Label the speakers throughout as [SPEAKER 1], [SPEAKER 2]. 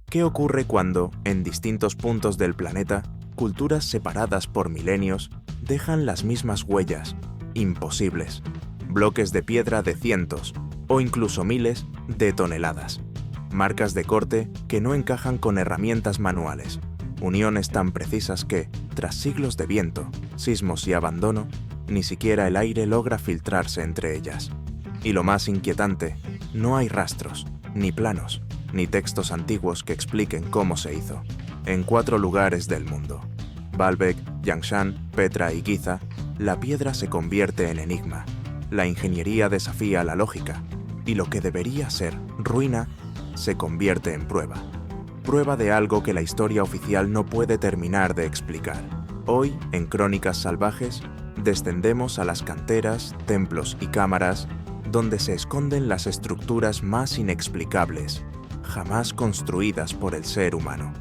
[SPEAKER 1] ¿Qué ocurre cuando, en distintos puntos del planeta, culturas separadas por milenios dejan las mismas huellas, imposibles, bloques de piedra de cientos o incluso miles de toneladas, marcas de corte que no encajan con herramientas manuales, uniones tan precisas que, tras siglos de viento, sismos y abandono, ni siquiera el aire logra filtrarse entre ellas? Y lo más inquietante, no hay rastros, ni planos, ni textos antiguos que expliquen cómo se hizo. En 4 lugares del mundo, Baalbek, Yangshan, Petra y Giza, la piedra se convierte en enigma, la ingeniería desafía la lógica, y lo que debería ser ruina se convierte en prueba. Prueba de algo que la historia oficial no puede terminar de explicar. Hoy, en Crónicas Salvajes, descendemos a las canteras, templos y cámaras donde se esconden las estructuras más inexplicables, jamás construidas por el ser humano.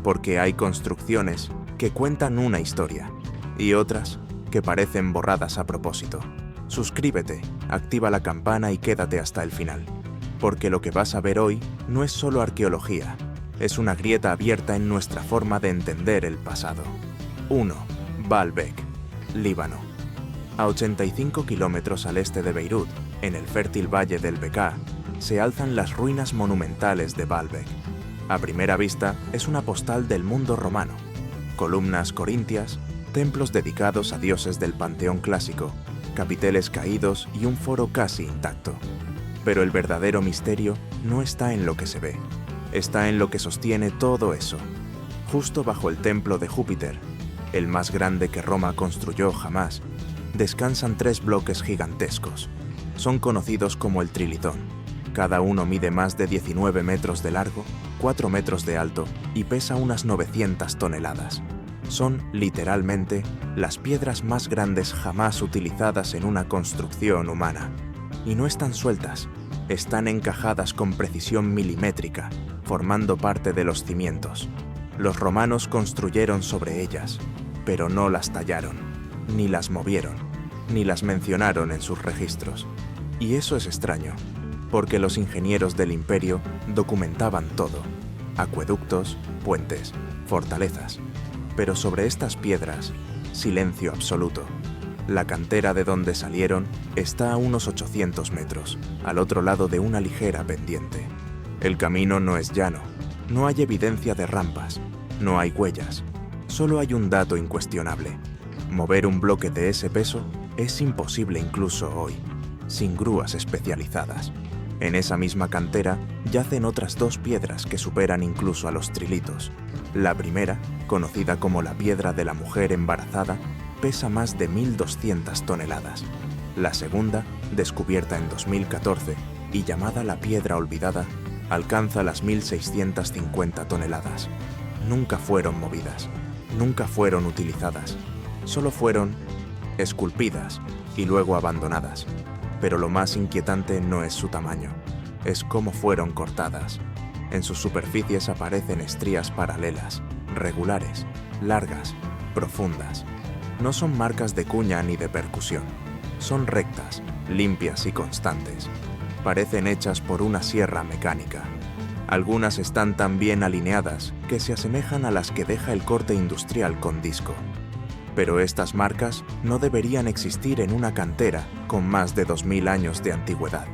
[SPEAKER 1] Porque hay construcciones que cuentan una historia y otras que parecen borradas a propósito. Suscríbete, activa la campana y quédate hasta el final. Porque lo que vas a ver hoy no es solo arqueología, es una grieta abierta en nuestra forma de entender el pasado. 1. Baalbek, Líbano. A 85 kilómetros al este de Beirut, en el fértil valle del Bekaa, se alzan las ruinas monumentales de Baalbek. A primera vista, es una postal del mundo romano. Columnas corintias, templos dedicados a dioses del panteón clásico, capiteles caídos y un foro casi intacto. Pero el verdadero misterio no está en lo que se ve, está en lo que sostiene todo eso. Justo bajo el templo de Júpiter, el más grande que Roma construyó jamás, descansan 3 bloques gigantescos. Son conocidos como el Trilitón. Cada uno mide más de 19 metros de largo, 4 metros de alto y pesa unas 900 toneladas. Son, literalmente, las piedras más grandes jamás utilizadas en una construcción humana. Y no están sueltas, están encajadas con precisión milimétrica, formando parte de los cimientos. Los romanos construyeron sobre ellas, pero no las tallaron, ni las movieron, ni las mencionaron en sus registros. Y eso es extraño, porque los ingenieros del imperio documentaban todo: acueductos, puentes, fortalezas. Pero sobre estas piedras, silencio absoluto. La cantera de donde salieron está a unos 800 metros, al otro lado de una ligera pendiente. El camino no es llano, no hay evidencia de rampas, no hay huellas. Solo hay un dato incuestionable: mover un bloque de ese peso es imposible incluso hoy, sin grúas especializadas. En esa misma cantera yacen otras 2 piedras que superan incluso a los trilitos. La primera, conocida como la piedra de la mujer embarazada, pesa más de 1.200 toneladas. La segunda, descubierta en 2014 y llamada la piedra olvidada, alcanza las 1.650 toneladas. Nunca fueron movidas, nunca fueron utilizadas, solo fueron esculpidas y luego abandonadas. Pero lo más inquietante no es su tamaño, es cómo fueron cortadas. En sus superficies aparecen estrías paralelas, regulares, largas, profundas. No son marcas de cuña ni de percusión, son rectas, limpias y constantes. Parecen hechas por una sierra mecánica. Algunas están tan bien alineadas que se asemejan a las que deja el corte industrial con disco. Pero estas marcas no deberían existir en una cantera con más de 2000 años de antigüedad.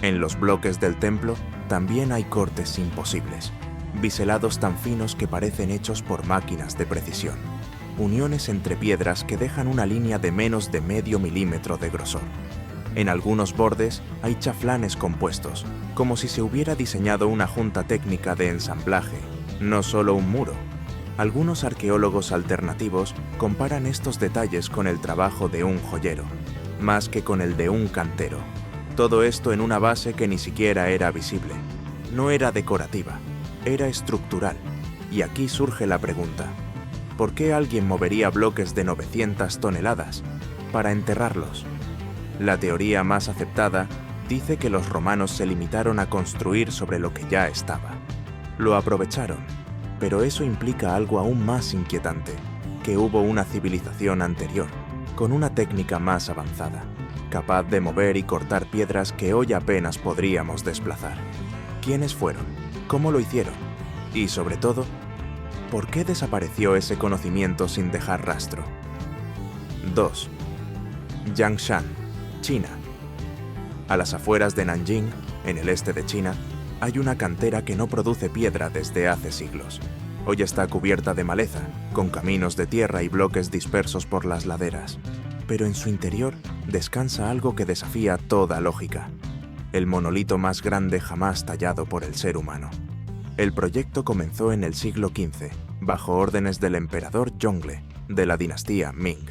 [SPEAKER 1] En los bloques del templo también hay cortes imposibles, biselados tan finos que parecen hechos por máquinas de precisión, uniones entre piedras que dejan una línea de menos de medio milímetro de grosor. En algunos bordes hay chaflanes compuestos, como si se hubiera diseñado una junta técnica de ensamblaje, no solo un muro. Algunos arqueólogos alternativos comparan estos detalles con el trabajo de un joyero, más que con el de un cantero. Todo esto en una base que ni siquiera era visible. No era decorativa, era estructural. Y aquí surge la pregunta: ¿por qué alguien movería bloques de 900 toneladas para enterrarlos? La teoría más aceptada dice que los romanos se limitaron a construir sobre lo que ya estaba. Lo aprovecharon. Pero eso implica algo aún más inquietante, que hubo una civilización anterior, con una técnica más avanzada, capaz de mover y cortar piedras que hoy apenas podríamos desplazar. ¿Quiénes fueron? ¿Cómo lo hicieron? Y sobre todo, ¿por qué desapareció ese conocimiento sin dejar rastro? 2. Yangshan, China. A las afueras de Nanjing, en el este de China, hay una cantera que no produce piedra desde hace siglos. Hoy está cubierta de maleza, con caminos de tierra y bloques dispersos por las laderas. Pero en su interior descansa algo que desafía toda lógica: el monolito más grande jamás tallado por el ser humano. El proyecto comenzó en el siglo XV, bajo órdenes del emperador Yongle, de la dinastía Ming.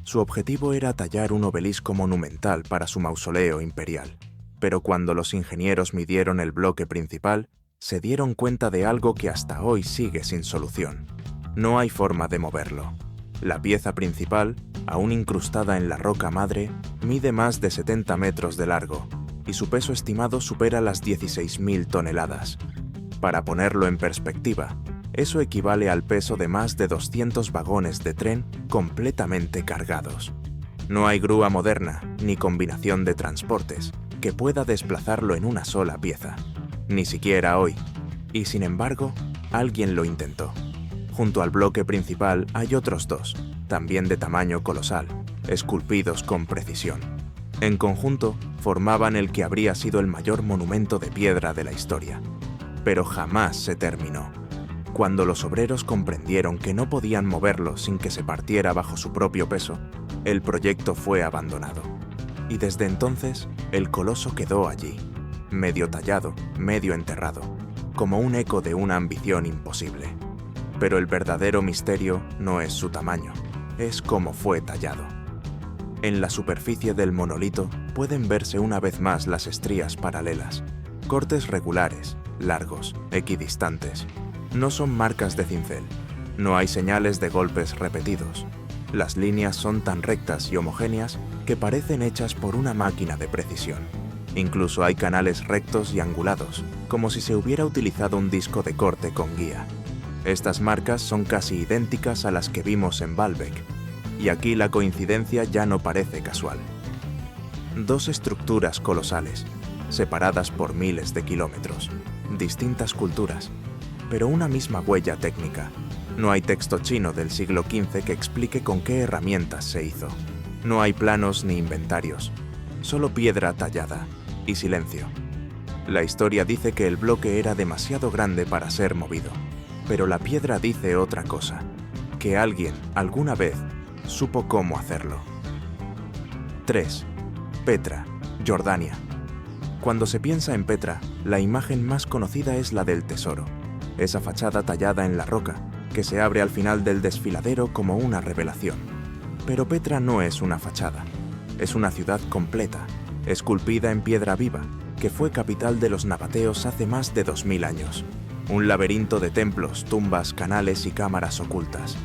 [SPEAKER 1] Su objetivo era tallar un obelisco monumental para su mausoleo imperial. Pero cuando los ingenieros midieron el bloque principal, se dieron cuenta de algo que hasta hoy sigue sin solución. No hay forma de moverlo. La pieza principal, aún incrustada en la roca madre, mide más de 70 metros de largo, y su peso estimado supera las 16.000 toneladas. Para ponerlo en perspectiva, eso equivale al peso de más de 200 vagones de tren completamente cargados. No hay grúa moderna, ni combinación de transportes, que pueda desplazarlo en una sola pieza. Ni siquiera hoy. Y sin embargo, alguien lo intentó. Junto al bloque principal hay otros dos, también de tamaño colosal, esculpidos con precisión. En conjunto, formaban el que habría sido el mayor monumento de piedra de la historia. Pero jamás se terminó. Cuando los obreros comprendieron que no podían moverlo sin que se partiera bajo su propio peso, el proyecto fue abandonado. Y desde entonces, el coloso quedó allí, medio tallado, medio enterrado, como un eco de una ambición imposible. Pero el verdadero misterio no es su tamaño, es cómo fue tallado. En la superficie del monolito pueden verse una vez más las estrías paralelas, cortes regulares, largos, equidistantes. No son marcas de cincel, no hay señales de golpes repetidos. Las líneas son tan rectas y homogéneas que parecen hechas por una máquina de precisión. Incluso hay canales rectos y angulados, como si se hubiera utilizado un disco de corte con guía. Estas marcas son casi idénticas a las que vimos en Baalbek, y aquí la coincidencia ya no parece casual. Dos estructuras colosales, separadas por miles de kilómetros, distintas culturas, pero una misma huella técnica. No hay texto chino del siglo XV que explique con qué herramientas se hizo. No hay planos ni inventarios, solo piedra tallada y silencio. La historia dice que el bloque era demasiado grande para ser movido, pero la piedra dice otra cosa, que alguien, alguna vez, supo cómo hacerlo. 3. Petra, Jordania. Cuando se piensa en Petra, la imagen más conocida es la del tesoro, esa fachada tallada en la roca, que se abre al final del desfiladero como una revelación. Pero Petra no es una fachada, es una ciudad completa, esculpida en piedra viva, que fue capital de los nabateos hace más de 2000 años. Un laberinto de templos, tumbas, canales y cámaras ocultas.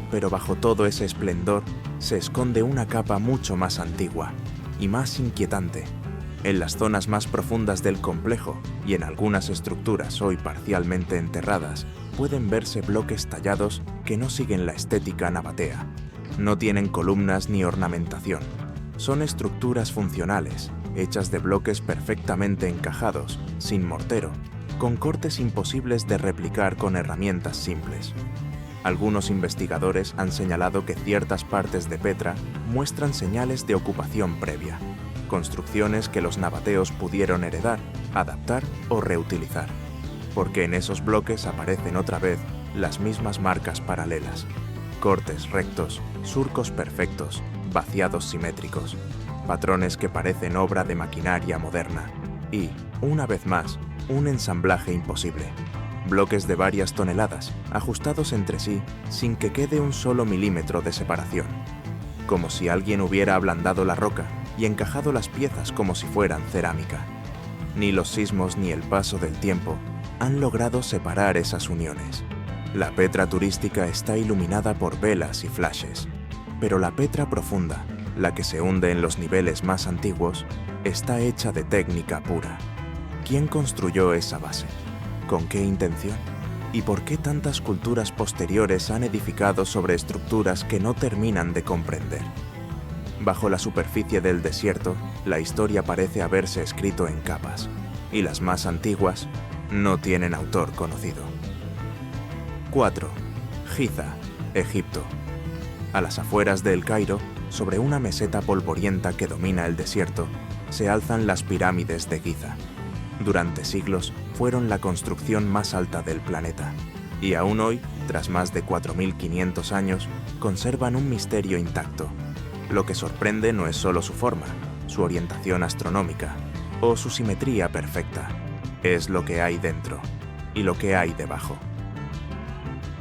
[SPEAKER 1] Pero bajo todo ese esplendor se esconde una capa mucho más antigua y más inquietante. En las zonas más profundas del complejo y en algunas estructuras hoy parcialmente enterradas, pueden verse bloques tallados que no siguen la estética nabatea. No tienen columnas ni ornamentación. Son estructuras funcionales, hechas de bloques perfectamente encajados, sin mortero, con cortes imposibles de replicar con herramientas simples. Algunos investigadores han señalado que ciertas partes de Petra muestran señales de ocupación previa, construcciones que los nabateos pudieron heredar, adaptar o reutilizar, porque en esos bloques aparecen otra vez las mismas marcas paralelas, cortes rectos, surcos perfectos, vaciados simétricos, patrones que parecen obra de maquinaria moderna y, una vez más, un ensamblaje imposible. Bloques de varias toneladas, ajustados entre sí sin que quede un solo milímetro de separación, como si alguien hubiera ablandado la roca y encajado las piezas como si fueran cerámica. Ni los sismos ni el paso del tiempo han logrado separar esas uniones. La Petra turística está iluminada por velas y flashes, pero la Petra profunda, la que se hunde en los niveles más antiguos, está hecha de técnica pura. ¿Quién construyó esa base? ¿Con qué intención? ¿Y por qué tantas culturas posteriores han edificado sobre estructuras que no terminan de comprender? Bajo la superficie del desierto, la historia parece haberse escrito en capas, y las más antiguas no tienen autor conocido. 4. Giza, Egipto. A las afueras de El Cairo, sobre una meseta polvorienta que domina el desierto, se alzan las pirámides de Giza. Durante siglos fueron la construcción más alta del planeta, y aún hoy, tras más de 4.500 años, conservan un misterio intacto. Lo que sorprende no es solo su forma, su orientación astronómica o su simetría perfecta, es lo que hay dentro y lo que hay debajo.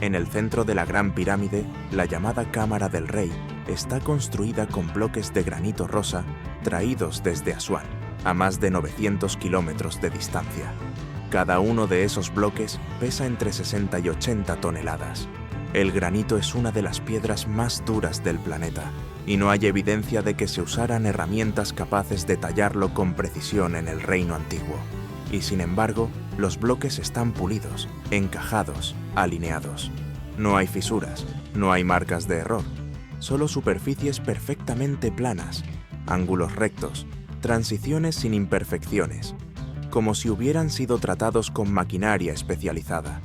[SPEAKER 1] En el centro de la Gran Pirámide, la llamada Cámara del Rey está construida con bloques de granito rosa traídos desde Asuán, a más de 900 kilómetros de distancia. Cada uno de esos bloques pesa entre 60 y 80 toneladas. El granito es una de las piedras más duras del planeta, y no hay evidencia de que se usaran herramientas capaces de tallarlo con precisión en el Reino Antiguo. Y sin embargo, los bloques están pulidos, encajados, alineados. No hay fisuras, no hay marcas de error, solo superficies perfectamente planas, ángulos rectos, transiciones sin imperfecciones, como si hubieran sido tratados con maquinaria especializada,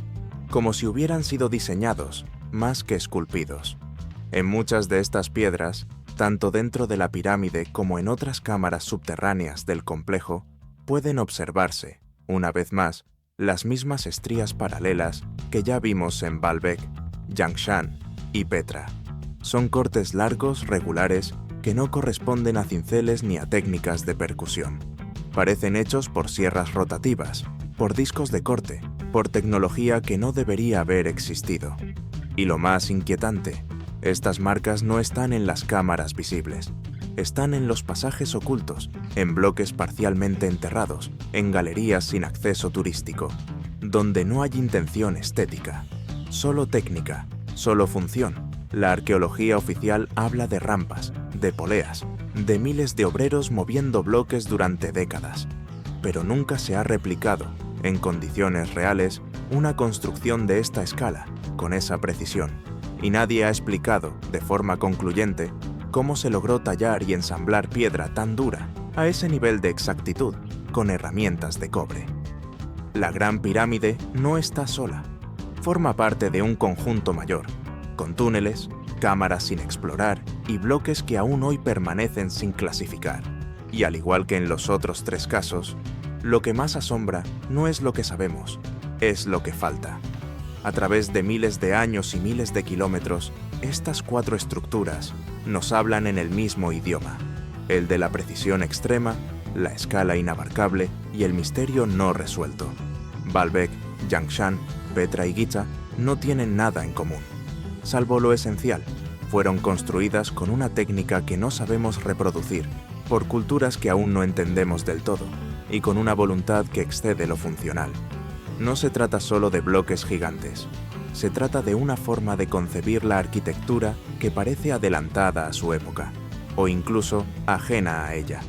[SPEAKER 1] como si hubieran sido diseñados más que esculpidos. En muchas de estas piedras, tanto dentro de la pirámide como en otras cámaras subterráneas del complejo, pueden observarse, una vez más, las mismas estrías paralelas que ya vimos en Baalbek, Yangshan y Petra. Son cortes largos, regulares, que no corresponden a cinceles ni a técnicas de percusión. Parecen hechos por sierras rotativas, por discos de corte, por tecnología que no debería haber existido. Y lo más inquietante, estas marcas no están en las cámaras visibles. Están en los pasajes ocultos, en bloques parcialmente enterrados, en galerías sin acceso turístico, donde no hay intención estética, solo técnica, solo función. La arqueología oficial habla de rampas, de poleas, de miles de obreros moviendo bloques durante décadas, pero nunca se ha replicado, en condiciones reales, una construcción de esta escala, con esa precisión, y nadie ha explicado, de forma concluyente, cómo se logró tallar y ensamblar piedra tan dura, a ese nivel de exactitud, con herramientas de cobre. La Gran Pirámide no está sola, forma parte de un conjunto mayor, con túneles, cámaras sin explorar y bloques que aún hoy permanecen sin clasificar. Y al igual que en los otros tres casos, lo que más asombra no es lo que sabemos, es lo que falta. A través de miles de años y miles de kilómetros, estas cuatro estructuras nos hablan en el mismo idioma, el de la precisión extrema, la escala inabarcable y el misterio no resuelto. Baalbek, Yangshan, Petra y Giza no tienen nada en común. Salvo lo esencial, fueron construidas con una técnica que no sabemos reproducir, por culturas que aún no entendemos del todo, y con una voluntad que excede lo funcional. No se trata solo de bloques gigantes, se trata de una forma de concebir la arquitectura que parece adelantada a su época, o incluso ajena a ella.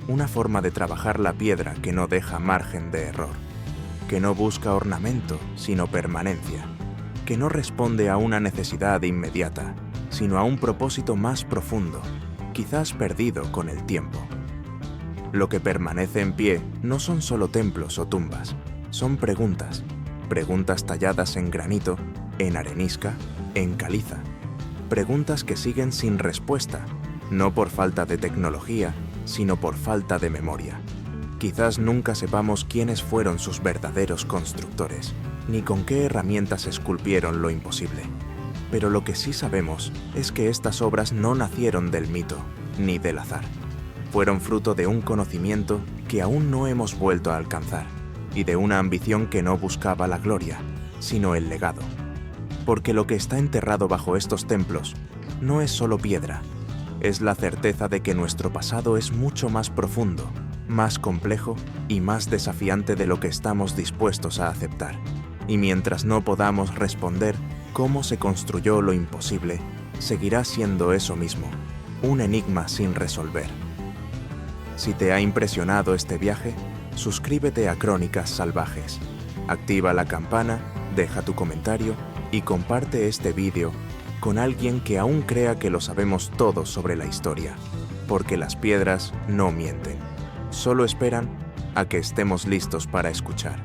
[SPEAKER 1] Una forma de trabajar la piedra que no deja margen de error, que no busca ornamento, sino permanencia, que no responde a una necesidad inmediata, sino a un propósito más profundo, quizás perdido con el tiempo. Lo que permanece en pie no son solo templos o tumbas, son preguntas talladas en granito, en arenisca, en caliza, preguntas que siguen sin respuesta, no por falta de tecnología, sino por falta de memoria. Quizás nunca sepamos quiénes fueron sus verdaderos constructores, ni con qué herramientas esculpieron lo imposible. Pero lo que sí sabemos es que estas obras no nacieron del mito, ni del azar. Fueron fruto de un conocimiento que aún no hemos vuelto a alcanzar, y de una ambición que no buscaba la gloria, sino el legado. Porque lo que está enterrado bajo estos templos no es solo piedra, es la certeza de que nuestro pasado es mucho más profundo, más complejo y más desafiante de lo que estamos dispuestos a aceptar. Y mientras no podamos responder cómo se construyó lo imposible, seguirá siendo eso mismo, un enigma sin resolver. Si te ha impresionado este viaje, suscríbete a Crónicas Salvajes, activa la campana, deja tu comentario y comparte este vídeo con alguien que aún crea que lo sabemos todo sobre la historia, porque las piedras no mienten, solo esperan a que estemos listos para escuchar.